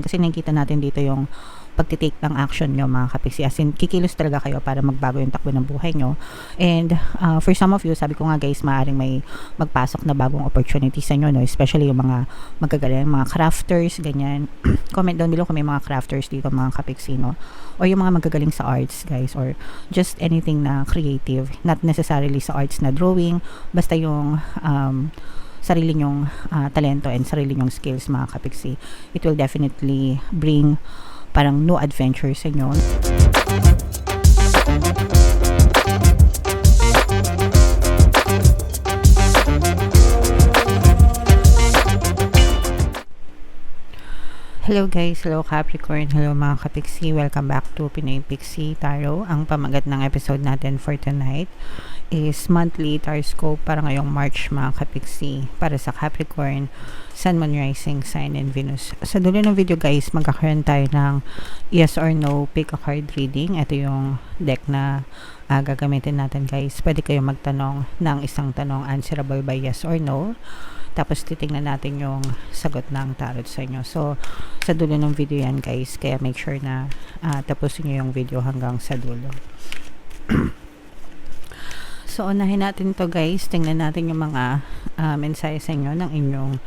Kasi nakikita natin dito yung pagtitake ng action nyo mga kapiksi. As in, kikilos talaga kayo para magbago yung takbo ng buhay nyo. And for some of you, sabi ko nga guys, maaaring may magpasok na bagong opportunity sa inyo, no? Especially yung mga magagaling, mga crafters, ganyan. Comment down below kung may mga crafters dito mga kapiksi, no? Or yung mga magagaling sa arts guys, or just anything na creative, not necessarily sa arts na drawing, basta yung sarili nyong talento and sarili nyong skills mga kapiksi. It will definitely bring parang new adventure sa inyo. Hello guys, hello Capricorn, hello mga kapiksi, welcome back to Pinoy Pixie Tarot. Ang pamagat ng episode natin for tonight is monthly taroscope para ngayong March mga kapiksi para sa Capricorn, Sun, Moon, Rising, Sign, and Venus. Sa dulo ng video guys, magkakaroon tayo ng yes or no pick a card reading. Ito yung deck na gagamitin natin guys. Pwede kayo magtanong ng isang tanong answerable by yes or no. Tapos titingnan natin yung sagot ng tarot sa inyo. So, sa dulo ng video yan guys. Kaya make sure na tapusin nyo yung video hanggang sa dulo. So, unahin natin to guys. Tingnan natin yung mga mensahe sa inyo ng inyong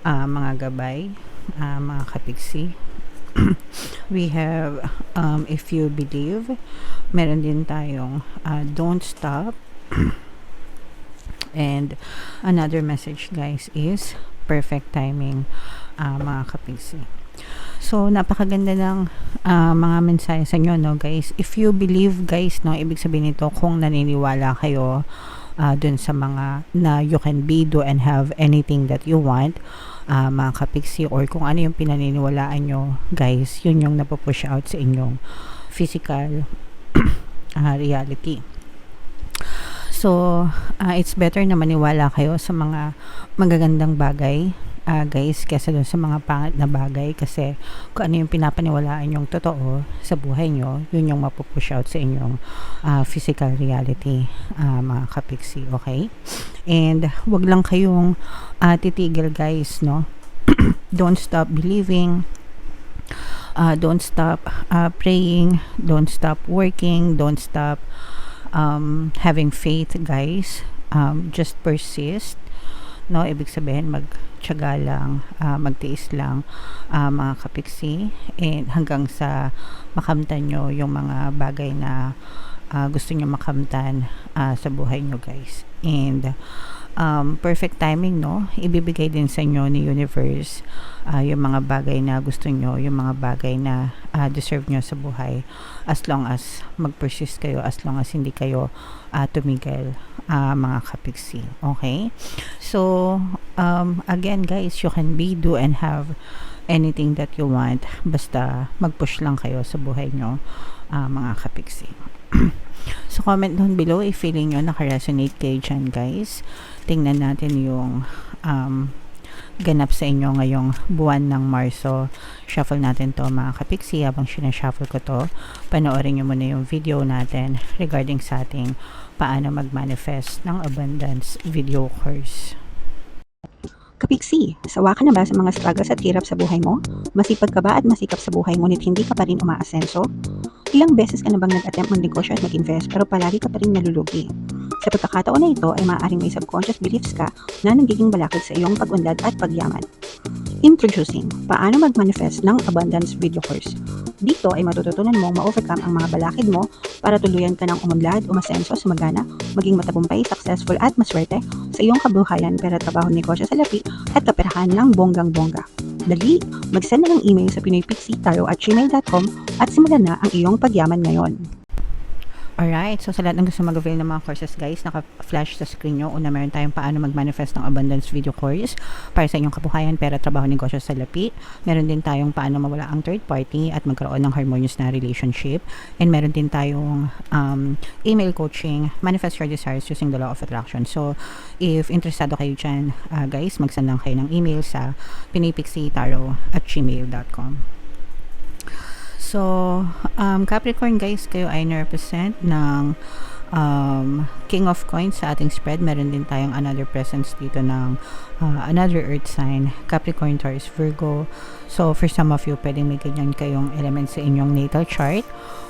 mga gabay, mga kapiksi. We have if you believe. Meron din tayong don't stop. And another message guys is perfect timing, mga kapiksi. So napakaganda ng mga mensahe sa inyo, no guys. If you believe guys, no, ibig sabihin nito kung naniniwala kayo dun sa mga na you can be, do, and have anything that you want, mga kapiksi, or kung ano yung pinaniniwalaan nyo guys, yun yung napupush out sa inyong physical reality. So, it's better na maniwala kayo sa mga magagandang bagay, guys, kesa dun sa mga pangit na bagay, kasi kung ano yung pinapaniwalaan yung totoo sa buhay nyo, yun yung mapupush out sa inyong physical reality, mga kapiksi, okay? And, wag lang kayong titigil, guys, no? Don't stop believing, don't stop praying, don't stop working, don't stop having faith guys. Just persist, no? Ibig sabihin magtiyaga lang, magtiis lang, mga kapiksi, and hanggang sa makamtan nyo yung mga bagay na gusto nyo makamtan sa buhay nyo guys. And perfect timing, no? Ibibigay din sa inyo ni universe yung mga bagay na gusto nyo, yung mga bagay na deserve nyo sa buhay, as long as mag-persist kayo, as long as hindi kayo tumigil, mga kapiksi, okay? So again guys, you can be, do, and have anything that you want, basta mag-push lang kayo sa buhay nyo, mga kapiksi. So comment down below if feeling nyo naka-resonate kayo dyan guys. Tingnan natin yung ganap sa inyo ngayong buwan ng Marso. Shuffle natin to mga kapiksi. Habang sinashuffle ko to, panoorin nyo muna yung video natin regarding sa ating paano mag-manifest ng abundance video course. Kapiksi, sawa ka na ba sa mga struggles at hirap sa buhay mo? Masipag ka ba at masikap sa buhay ngunit hindi ka pa rin umaasenso? Ilang beses ka na bang nag-attempt magnegosyo at mag-invest pero palagi ka pa rin nalulugi? Sa pagkakataon na ito ay maaaring may subconscious beliefs ka na nagiging balakid sa iyong pag-unlad at pagyaman. Introducing, paano mag-manifest ng abundance video course. Dito ay matututunan mong ma-overcome ang mga balakid mo para tuluyan ka ng umunlad, umasenso, sumagana, maging matagumpay, successful at maswerte sa iyong kabuhayan, pera, trabaho, negosyo sa lapi at kaperahan ng bonggang-bongga. Dali, mag-send na ng email sa pinoypixie@gmail.com at simulan na ang iyong pagyaman ngayon. Alright, so sa lahat ng gusto mag-avail ng mga courses guys, naka-flash sa screen nyo. Una, meron tayong paano mag-manifest ng abundance video course para sa inyong kabuhayan, pera, trabaho, negosyo sa lapi. Meron din tayong paano mawala ang third party at magkaroon ng harmonious na relationship. And meron din tayong email coaching, manifest your desires using the law of attraction. So, if interesado kayo dyan, guys, mag-send lang kayo ng email sa pinoypixie@gmail.com. So, Capricorn guys, kayo ay na-represent ng King of Coins sa ating spread. Meron din tayong another presence dito ng another earth sign, Capricorn, Taurus, Virgo. So for some of you, pwedeng may ganyan kayong elements sa inyong natal chart,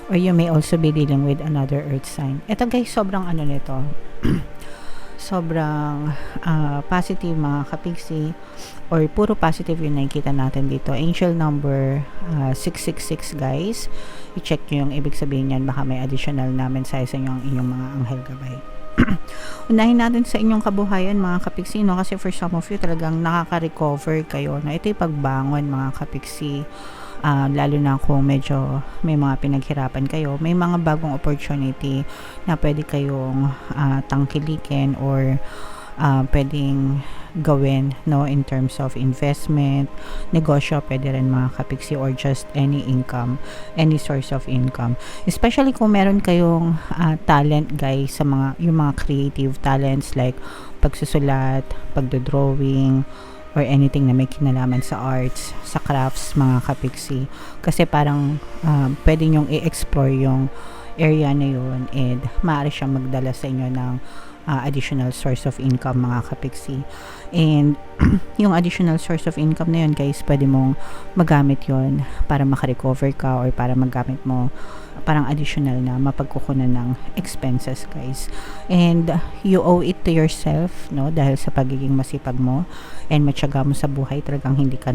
or you may also be dealing with another earth sign. Ito guys, sobrang ano nito, sobrang positive mga kapigsi, or puro positive yung nakikita natin dito. Angel number 666 guys, i-check nyo yung ibig sabihin yan, baka may additional na mensahe sa inyong mga anghel gabay. Unahin natin sa inyong kabuhayan mga kapigsi, no? Kasi for some of you talagang nakaka-recover kayo, no? Ito yung pagbangon mga kapigsi. Lalo na kung medyo may mga pinaghirapan kayo, may mga bagong opportunity na pwede kayong tangkilikin or pwedeng gawin, no, in terms of investment, negosyo, pwede rin mga kapigsi, or just any income, any source of income. Especially kung meron kayong talent guys, sa yung mga creative talents like pagsusulat, pagdodrawing, or anything na may kinalaman sa arts, sa crafts mga kapigsi. Kasi parang pwede nyong i-explore yung area na yun, and maaari siyang magdala sa inyo ng additional source of income mga kapigsi. And yung additional source of income na yun guys, pwede mong magamit yun para makarecover ka, or para magamit mo parang additional na mapagkukunan ng expenses guys. And you owe it to yourself, no, dahil sa pagiging masipag mo and matyaga mo sa buhay, talagang hindi ka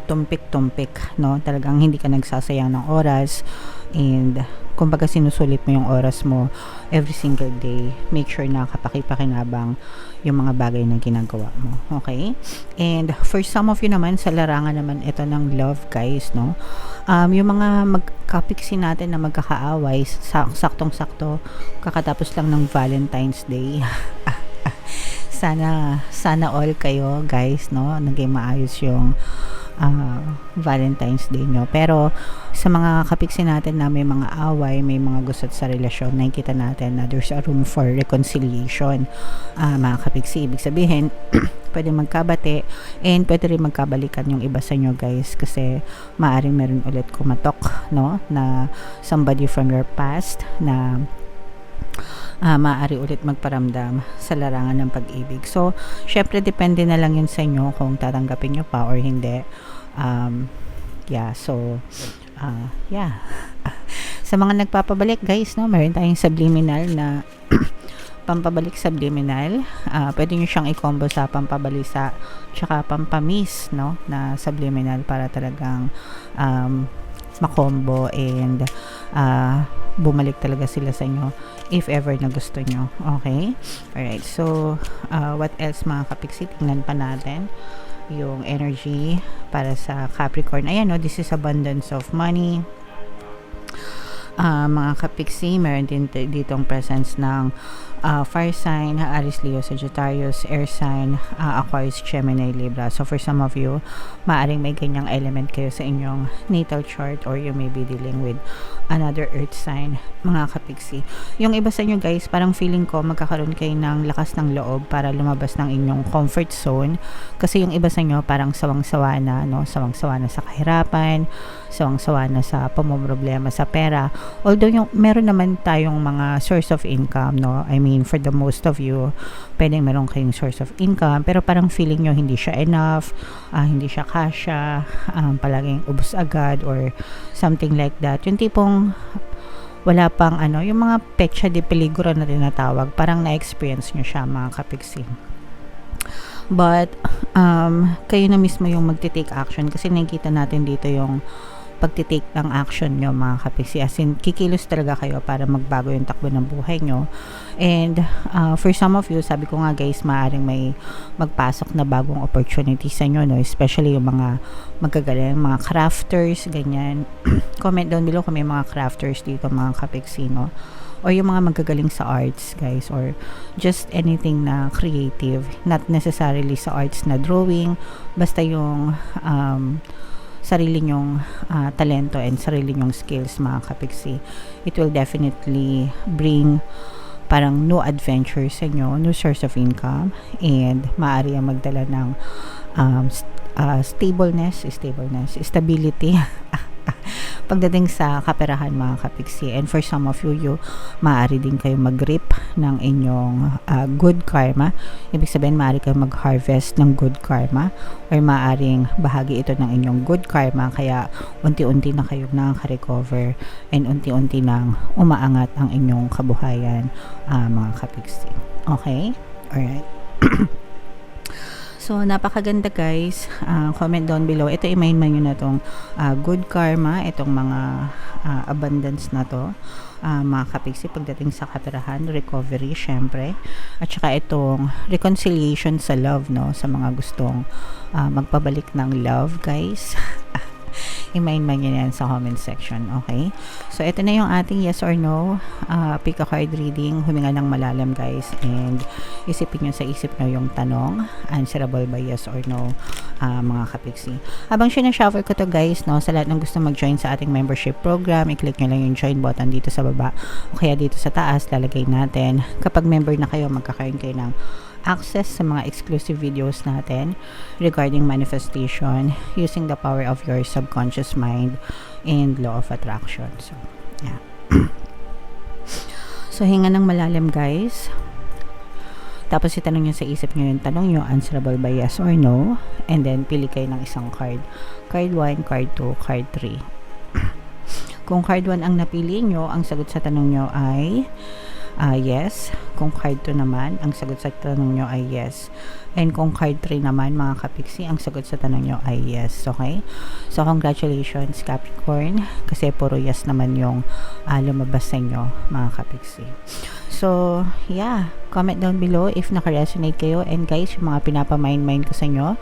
tumpik-tumpik, no, talagang hindi ka nagsasayang ng oras, and kumbaga sinusulit mo yung oras mo every single day. Make sure na kapaki-pakinabang yung mga bagay na ginagawa mo, okay? And for some of you naman, sa larangan naman ito ng love guys, no, yung mga magkapiksi natin na magkakaaway, saktong-sakto kakatapos lang ng Valentine's Day. sana all kayo guys, no, naging maayos yung Valentine's Day nyo. Pero sa mga kapiksi natin na may mga away, may mga gusot sa relasyon, nakikita natin na there's a room for reconciliation mga kapiksi. Ibig sabihin pwede magkabati, and pwede rin magkabalikan yung iba sa inyo guys, kasi maaaring meron ulit kumatok, no, na somebody from your past na maaari ulit magparamdam sa larangan ng pag-ibig. So, syempre depende na lang yun sa inyo kung tatanggapin nyo pa or hindi. Sa mga nagpapabalik guys, no, meron tayong subliminal na pampabalik subliminal. Pwede nyo siyang i-combo sa pampabalisa tsaka pampamis, no, na subliminal para talagang makombo and bumalik talaga sila sa inyo if ever na gusto nyo. Okay? Alright. So, what else mga kapiksi? Tingnan pa natin yung energy para sa Capricorn. Ayan, no, this is abundance of money. Mga kapiksi, meron din ditong presence ng fire sign, Aries, Leo, Sagittarius, air sign, Aquarius, Gemini, Libra. So for some of you, maaring may ganyang element kayo sa inyong natal chart, or you may be dealing with another earth sign mga kapiksi. Yung iba sa inyo guys, parang feeling ko magkakaroon kayo ng lakas ng loob para lumabas ng inyong comfort zone, kasi yung iba sa inyo parang sawang-sawa na, no, sawang-sawa na sa kahirapan, sawang-sawa na sa pamomroblema sa pera. Although yung meron naman tayong mga source of income, no, I mean for the most of you, pwedeng meron kayong source of income, pero parang feeling nyo hindi siya enough, hindi siya kasya, palaging ubos agad or something like that. Yung tipong wala pang yung mga pecha de peligro na tinatawag, parang na-experience nyo siya mga kapiksi. But kayo na mismo yung magti-take action, kasi nakikita natin dito yung pagtitake ng action nyo mga kapiksi, as in kikilos talaga kayo para magbago yung takbo ng buhay nyo. And for some of you, sabi ko nga guys, maaaring may magpasok na bagong opportunity sa inyo, no? Especially yung mga magagaling, mga crafters, ganyan. Comment down below kung may mga crafters dito mga kapiksi, no? Or yung mga magagaling sa arts guys, or just anything na creative, not necessarily sa arts na drawing, basta yung sarili nyong talento and sarili nyong skills mga kapiksi. It will definitely bring parang new adventure sa inyo, new source of income, and maaari ang magdala ng stability pagdating sa kaperahan mga kapiksi. And for some of you, maaari din kayo mag-reap ng inyong good karma. Ibig sabihin, maaari kayo mag-harvest ng good karma or maaaring bahagi ito ng inyong good karma, kaya unti-unti na kayong nakaka-recover and unti-unti nang umaangat ang inyong kabuhayan, mga kapiksi. Okay? Alright. So, napakaganda guys. Comment down below. Ito, i-main nyo na itong good karma, itong mga abundance na to. Mga kapiksi, pagdating sa kaperahan, recovery, syempre. At saka itong reconciliation sa love, no? Sa mga gustong magpabalik ng love, guys. I-main nyo yan sa comment section, okay? So, ito na yung ating yes or no pick a card reading. Huminga ng malalim, guys, and isipin nyo sa isip nyo yung tanong, answerable by yes or no, mga kapiksi. Habang sinashuffle ko to, guys, no, sa lahat ng gusto mag-join sa ating membership program, i-click nyo lang yung join button dito sa baba o kaya dito sa taas, lalagay natin. Kapag member na kayo, magkakaroon kayo ng access sa mga exclusive videos natin regarding manifestation using the power of your subconscious mind and law of attraction. So, yeah. So, hinga ng malalim, guys. Tapos, itanong nyo sa isip nyo yung tanong nyo, answerable by yes or no. And then, pili kayo ng isang card. Card 1, card 2, card 3. Kung card 1 ang napili nyo, ang sagot sa tanong nyo ay yes. Kung card 2 naman, ang sagot sa tanong nyo ay yes. And kung card 3 naman, mga kapiksi, ang sagot sa tanong nyo ay yes. Okay? So, congratulations, Capricorn. Kasi puro yes naman yung lumabas sa inyo, mga kapiksi. So, yeah. Comment down below if naka-resonate kayo. And guys, yung mga pinapamind-mind ko sa inyo,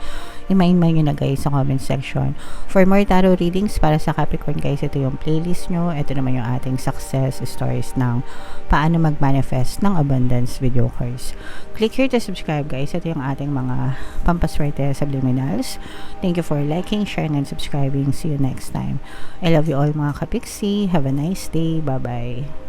i-mind-mind nyo na guys sa comment section. For more tarot readings para sa Capricorn, guys, ito yung playlist nyo. Ito naman yung ating success stories ng paano mag-manifest ng abundance video course. Click here to subscribe, guys. Ito yung ating mga pampaswerte subliminals. Thank you for liking, sharing, and subscribing. See you next time. I love you all, mga kapiksi. Have a nice day. Bye-bye.